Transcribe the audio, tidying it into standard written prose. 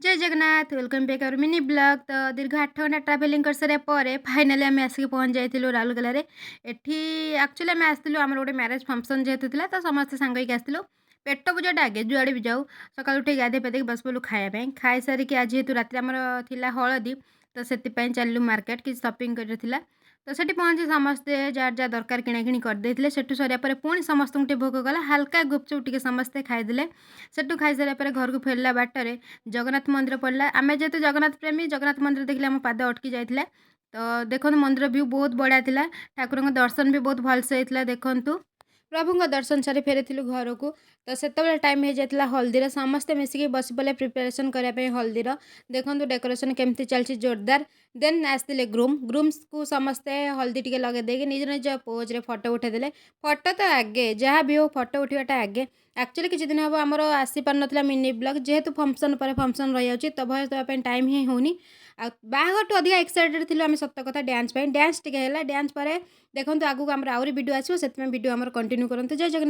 जय Jagannath welcome back our mini blog. तो दीर्घ 8 घंटा ट्रावेलिंग कर सारे पर फाइनाली आम आसिक पहुँच जाइलु राउरकेला। एठी एक्चुअली आम आसलु आम गोटे मैरेज फंक्शन जेहेतु था तो समस्त सांग होइक आसलु। पेट पूजाटा आगे जुआड़े भी जाऊ सका उठे गाधे पाधे बस पलु खायापी खाई सारिक आज जेहेतु रात आमर थिला हलदी तो से चलू मार्केट कि सपिंग कर तो सेठी पहुँची समस्ते जार जा दरकार किणाकिणी करदे सेठू सरिया पुणी समस्त भोग गला हल्का गुपचुप टे समस्ते खाईदे सेठू खाई सारा घर को फेरला बाटर जगन्नाथ मंदिर पड़ा आम जेहेतु जगन्नाथ प्रेमी जगन्नाथ मंदिर देखिले आम पाद अटकी जाता। तो देखो मंदिर व्यू बहुत बढ़िया था ठाकुर दर्शन भी बहुत भलसे होता देखु प्रभु दर्शन सारी फेरी घर को तो से टाइम हो जाता हल्दीर समस्ते मिसिक बस पड़े प्रिपेरेसन करने हल्दीर देखो डेकोरेशन केमती चलती जोरदार देन आसते ग्रूम्स को समस्ते हल्दी टी लगे देके निज निज पोज रे फोटो उठेदेले फोटो तो आगे जहाँ भी हो फोटो उठाटा आगे एक्चुअली किसी दिन हम आमर आसी पार ना मिनी ब्लॉग जेहेतु फंक्शन पर फंक्शन रही जाऊँगी तो भय देवाई टाइम ही होनी बाहर टू अधिक एक्साइटेड थी आम सत कथा डांस टी है डांस पर देखो आगू आम आहरी वीडियो आसो से वीडियो आम कंटिन्यू करूँ। जय जगन्नाथ।